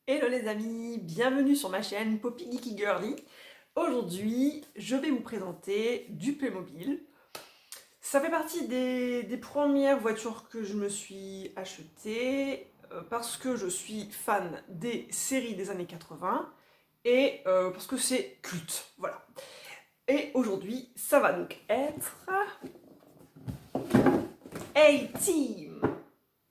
Hello les amis, bienvenue sur ma chaîne Poppy Geeky Girly. Aujourd'hui, je vais vous présenter du Playmobil. Ça fait partie des premières voitures que je me suis achetées parce que je suis fan des séries des années 80 et parce que c'est culte, voilà. Et aujourd'hui, ça va donc être A-Team,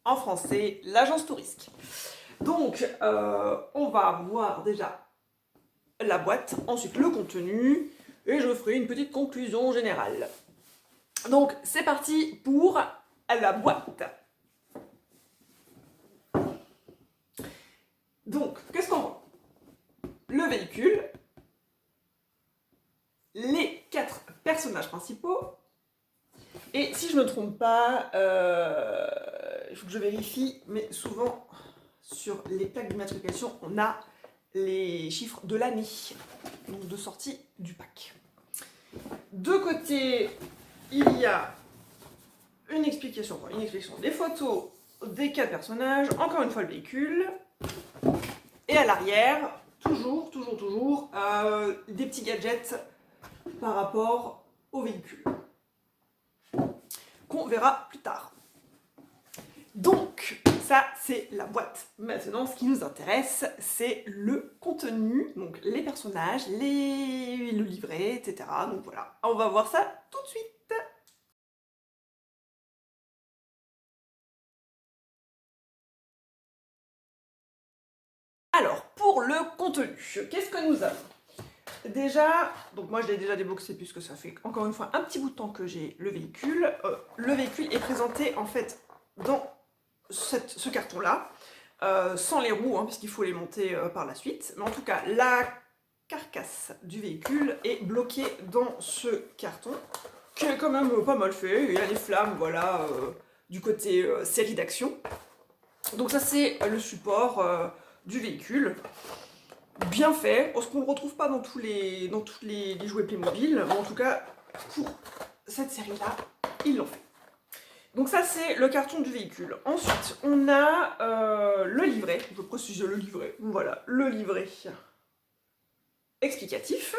en français, l'agence Tourisque. Donc, on va voir déjà la boîte, ensuite le contenu, et je ferai une petite conclusion générale. Donc, c'est parti pour la boîte. Donc, qu'est-ce qu'on voit? Le véhicule, les 4 personnages principaux, et si je ne me trompe pas, il faut que je vérifie, mais souvent, sur les plaques d'immatriculation, on a les chiffres de l'année, donc de sortie du pack. De côté, il y a une explication des photos des 4 personnages, encore une fois le véhicule, et à l'arrière, toujours, des petits gadgets par rapport au véhicule, qu'on verra plus tard. Donc, ça c'est la boîte. Maintenant, ce qui nous intéresse, c'est le contenu, donc les personnages, le livret, etc. Donc voilà, on va voir ça tout de suite. Alors, pour le contenu, qu'est-ce que nous avons? Déjà, donc moi je l'ai déjà déboxé puisque ça fait encore une fois un petit bout de temps que j'ai le véhicule. Le véhicule est présenté en fait dans ce carton-là, sans les roues, hein, puisqu'il faut les monter par la suite. Mais en tout cas, la carcasse du véhicule est bloquée dans ce carton, qui est quand même pas mal fait. Il y a les flammes, voilà, du côté série d'action. Donc ça c'est le support du véhicule. Bien fait, parce qu'on ne le retrouve pas dans tous les jouets Playmobil, mais en tout cas, pour cette série-là, ils l'ont fait. Donc ça, c'est le carton du véhicule. Ensuite, on a le livret, je précise le livret, voilà, le livret explicatif.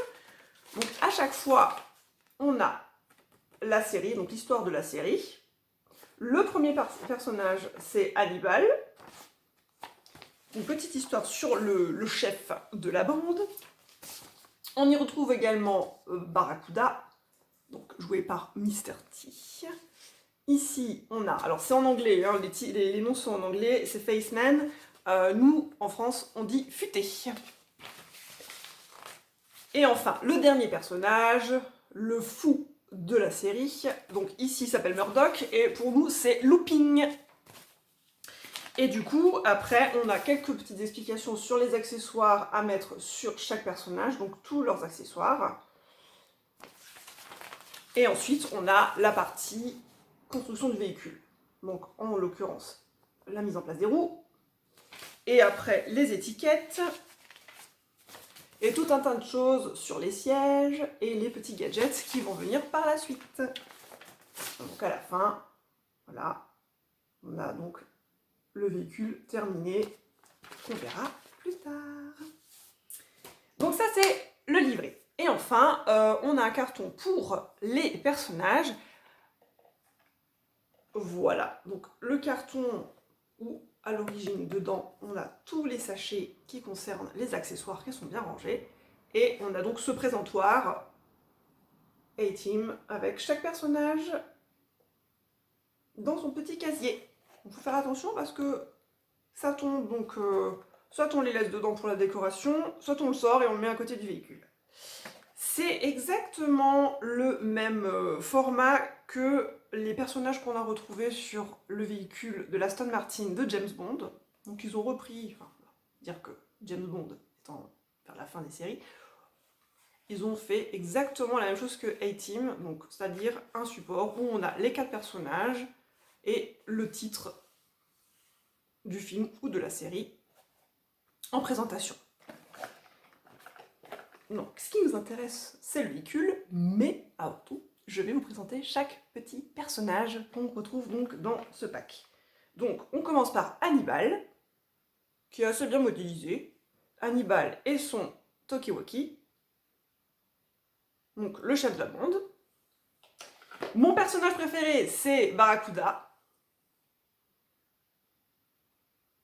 Donc à chaque fois, on a la série, donc l'histoire de la série. Le premier personnage, c'est Hannibal. Une petite histoire sur le chef de la bande. On y retrouve également Barracuda, donc joué par Mr. T. Ici, on a, alors c'est en anglais, hein, les noms sont en anglais, c'est Faceman. Nous, en France, on dit Futé. Et enfin, le dernier personnage, le fou de la série. Donc ici, il s'appelle Murdoch, et pour nous, c'est Looping. Et du coup, après, on a quelques petites explications sur les accessoires à mettre sur chaque personnage, donc tous leurs accessoires. Et ensuite, on a la partie construction du véhicule. Donc, en l'occurrence, la mise en place des roues. Et après, les étiquettes. Et tout un tas de choses sur les sièges et les petits gadgets qui vont venir par la suite. Donc, à la fin, voilà, on a donc le véhicule terminé, qu'on verra plus tard. Donc ça, c'est le livret. Et enfin, on a un carton pour les personnages. Voilà, donc le carton où à l'origine, dedans, on a tous les sachets qui concernent les accessoires qui sont bien rangés. Et on a donc ce présentoir A-Team avec chaque personnage dans son petit casier. Il faut faire attention parce que ça tombe, donc soit on les laisse dedans pour la décoration, soit on le sort et on le met à côté du véhicule. C'est exactement le même format que les personnages qu'on a retrouvés sur le véhicule de l'Aston Martin de James Bond. Donc ils ont repris, enfin, dire que James Bond étant vers la fin des séries, ils ont fait exactement la même chose que A-Team, donc c'est-à-dire un support où on a les 4 personnages et le titre du film ou de la série en présentation. Donc, ce qui nous intéresse, c'est le véhicule, mais avant tout, je vais vous présenter chaque petit personnage qu'on retrouve donc dans ce pack. Donc, on commence par Hannibal. qui est assez bien modélisé. Hannibal et son Talkie-Walkie. Donc le chef de la bande. Mon personnage préféré, c'est Barracuda.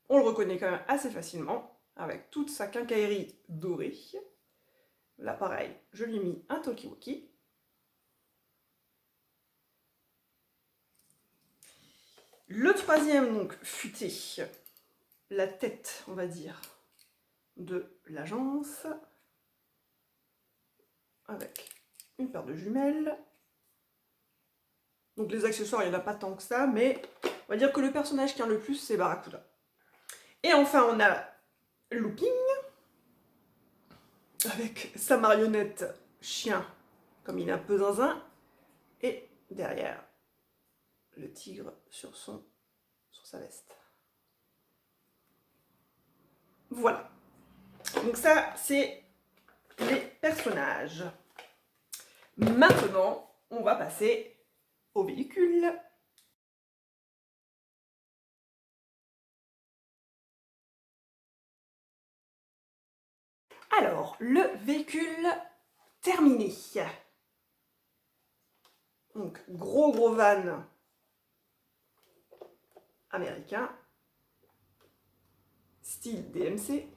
On le reconnaît quand même assez facilement, avec toute sa quincaillerie dorée. Là, pareil, je lui ai mis un Talkie-Walkie. Le troisième, donc, futé, la tête, on va dire, de l'agence, avec une paire de jumelles. Donc les accessoires, il n'y en a pas tant que ça, mais on va dire que le personnage qui en a le plus, c'est Barracuda. Et enfin, on a Looping, avec sa marionnette chien, comme il est un peu zinzin, et derrière, le tigre sur sa veste. Voilà. Donc ça, c'est les personnages. Maintenant, on va passer au véhicule. Alors, le véhicule terminé. Donc, gros van américain, style DMC.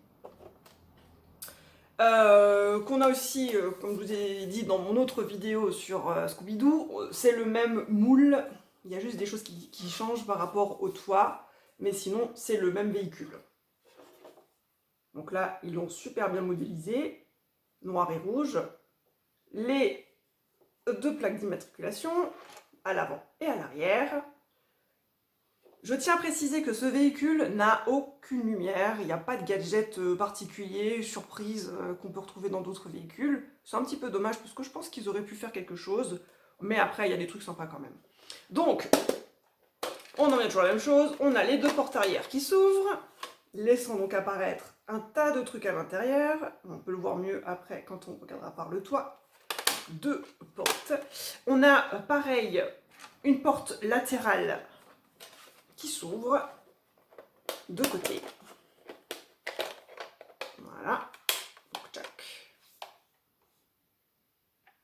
Qu'on a aussi, comme je vous ai dit dans mon autre vidéo sur Scooby-Doo, c'est le même moule, il y a juste des choses qui changent par rapport au toit, mais sinon c'est le même véhicule. Donc là, ils l'ont super bien modélisé, noir et rouge, les deux plaques d'immatriculation, à l'avant et à l'arrière. Je tiens à préciser que ce véhicule n'a aucune lumière, il n'y a pas de gadget particulier, surprise qu'on peut retrouver dans d'autres véhicules. C'est un petit peu dommage parce que je pense qu'ils auraient pu faire quelque chose, mais après il y a des trucs sympas quand même. Donc, on en vient toujours à la même chose, on a les deux portes arrière qui s'ouvrent, laissant donc apparaître un tas de trucs à l'intérieur. On peut le voir mieux après quand on regardera par le toit. Deux portes. On a pareil une porte latérale qui s'ouvre de côté. Voilà. Donc, tac.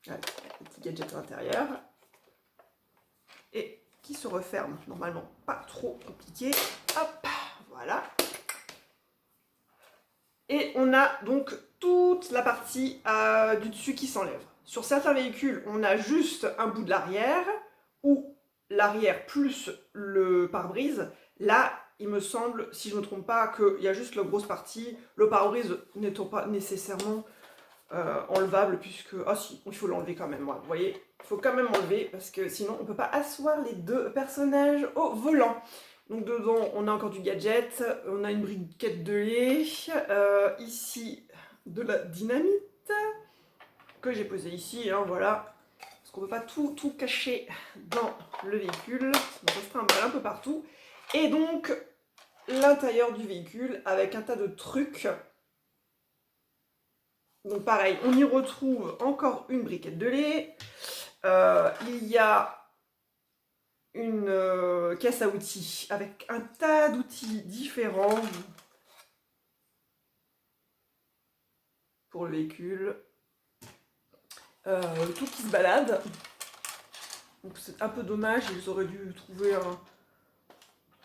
Avec un petit gadget à l'intérieur. Et qui se referme, normalement pas trop compliqué. Hop, voilà. Et on a donc toute la partie du dessus qui s'enlève. Sur certains véhicules, on a juste un bout de l'arrière, ou l'arrière plus le pare-brise. Là, il me semble, si je ne me trompe pas, qu'il y a juste la grosse partie, le pare-brise n'étant pas nécessairement enlevable, puisque... Ah si, il faut l'enlever quand même, ouais, vous voyez, il faut quand même enlever, parce que sinon on ne peut pas asseoir les deux personnages au volant. Donc dedans, on a encore du gadget, on a une briquette de lait, ici de la dynamite, que j'ai posée ici, hein, voilà. Parce qu'on ne peut pas tout cacher dans le véhicule, sinon ça sera un peu partout. Et donc, l'intérieur du véhicule avec un tas de trucs. Donc pareil, on y retrouve encore une briquette de lait. Il y a une caisse à outils avec un tas d'outils différents pour le véhicule. Tout qui se balade. Donc c'est un peu dommage, ils auraient dû trouver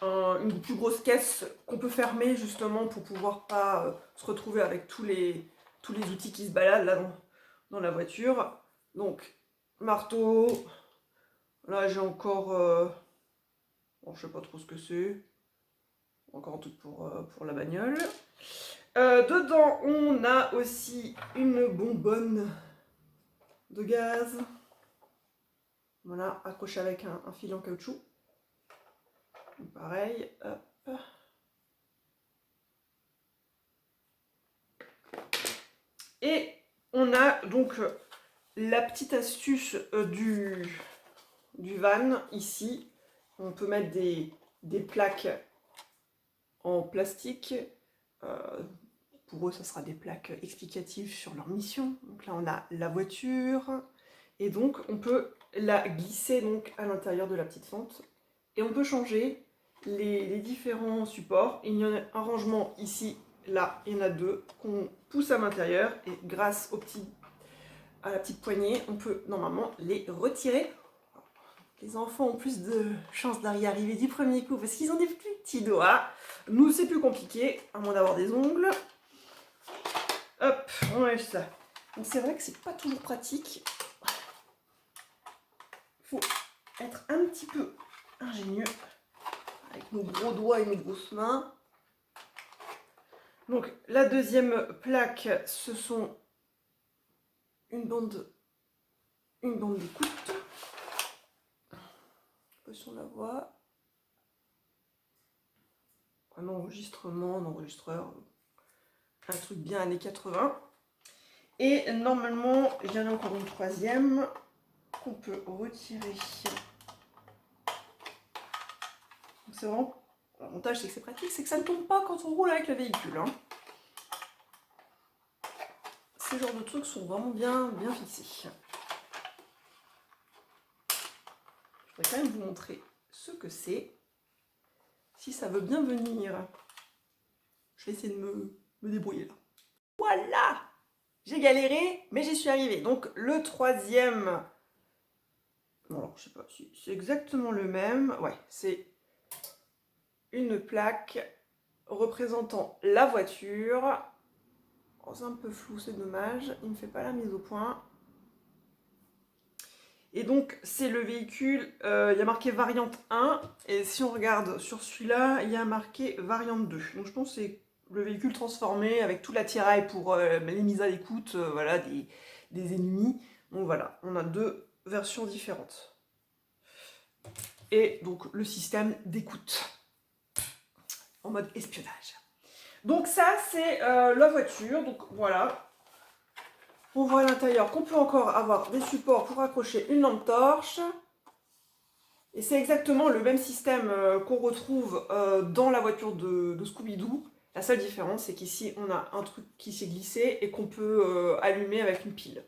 une plus grosse caisse qu'on peut fermer justement pour pouvoir pas se retrouver avec tous les outils qui se baladent là dans la voiture. Donc marteau, là j'ai encore, bon, je sais pas trop ce que c'est, encore un truc pour la bagnole. Dedans on a aussi une bonbonne de gaz, voilà, accrochée avec un fil en caoutchouc. Donc, pareil, hop. Et on a donc la petite astuce du van ici. On peut mettre des plaques en plastique. Pour eux, ça sera des plaques explicatives sur leur mission. Donc là, on a la voiture. Et donc, on peut la glisser donc à l'intérieur de la petite fente. Et on peut changer les différents supports. Il y en a un rangement ici, là, il y en a deux qu'on pousse à l'intérieur et grâce à la petite poignée, on peut normalement les retirer. Les enfants ont plus de chances d'y arriver du premier coup parce qu'ils ont des plus petits doigts. Nous, c'est plus compliqué, à moins d'avoir des ongles. Hop, on enlève ça. Donc c'est vrai que c'est pas toujours pratique. Faut être un petit peu ingénieux avec nos gros doigts et nos grosses mains. Donc la deuxième plaque, ce sont une bande d'écoute. Je sais pas si on la voit. Un enregistrement, un enregistreur, un truc bien années 80. Et normalement, il y en a encore une troisième qu'on peut retirer. C'est vraiment... L'avantage, c'est que c'est pratique, c'est que ça ne tombe pas quand on roule avec le véhicule. Hein. Ces genres de trucs sont vraiment bien fixés. Je voudrais quand même vous montrer ce que c'est. Si ça veut bien venir. Je vais essayer de me débrouiller là. Voilà! J'ai galéré, mais j'y suis arrivée. Donc le troisième... Bon, alors, je sais pas si c'est exactement le même. Ouais, c'est une plaque représentant la voiture. Oh, c'est un peu flou, c'est dommage. Il ne me fait pas la mise au point. Et donc, c'est le véhicule, il y a marqué variante 1. Et si on regarde sur celui-là, il y a marqué variante 2. Donc, je pense que c'est le véhicule transformé avec tout l'attirail pour les mises à l'écoute voilà, des ennemis. Donc voilà, on a deux versions différentes. Et donc, le système d'écoute en mode espionnage. Donc ça, c'est la voiture. Donc voilà. On voit à l'intérieur qu'on peut encore avoir des supports pour accrocher une lampe torche. Et c'est exactement le même système qu'on retrouve dans la voiture de Scooby-Doo. La seule différence, c'est qu'ici, on a un truc qui s'est glissé et qu'on peut allumer avec une pile.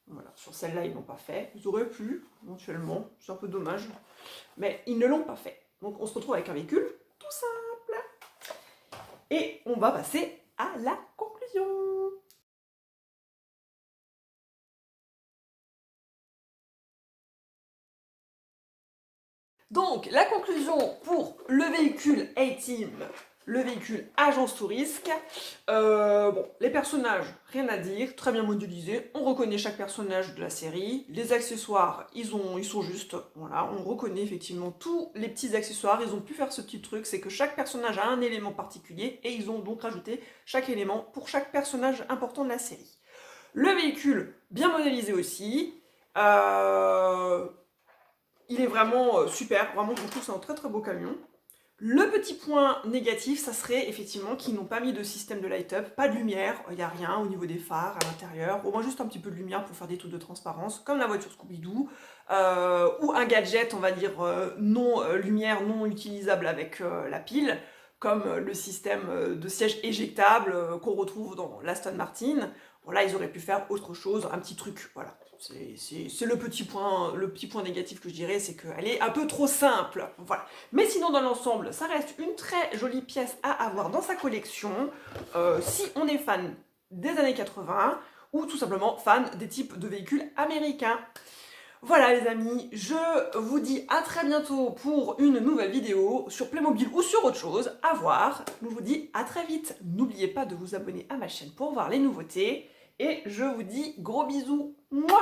Voilà, sur celle-là, ils ne l'ont pas fait. Ils auraient pu, éventuellement. C'est un peu dommage. Mais ils ne l'ont pas fait. Donc on se retrouve avec un véhicule tout simple. Et on va passer à la conclusion. Donc, la conclusion pour le véhicule A-Team, le véhicule Agence sous risque. Bon, les personnages, rien à dire, très bien modélisés. On reconnaît chaque personnage de la série. Les accessoires, ils sont justes. Voilà, on reconnaît effectivement tous les petits accessoires. Ils ont pu faire ce petit truc, c'est que chaque personnage a un élément particulier et ils ont donc rajouté chaque élément pour chaque personnage important de la série. Le véhicule, bien modélisé aussi. Il est vraiment super, vraiment je trouve que c'est un très très beau camion. Le petit point négatif, ça serait effectivement qu'ils n'ont pas mis de système de light-up, pas de lumière, il n'y a rien au niveau des phares à l'intérieur, au moins juste un petit peu de lumière pour faire des trucs de transparence, comme la voiture Scooby-Doo, ou un gadget, on va dire, non lumière, non utilisable avec la pile, comme le système de siège éjectable qu'on retrouve dans l'Aston Martin. Bon, là, ils auraient pu faire autre chose, un petit truc, voilà. C'est le petit point négatif que je dirais, c'est qu'elle est un peu trop simple, voilà. Mais sinon, dans l'ensemble, ça reste une très jolie pièce à avoir dans sa collection, si on est fan des années 80, ou tout simplement fan des types de véhicules américains. Voilà les amis, je vous dis à très bientôt pour une nouvelle vidéo sur Playmobil ou sur autre chose, à voir. Je vous dis à très vite, n'oubliez pas de vous abonner à ma chaîne pour voir les nouveautés, et je vous dis gros bisous, moi.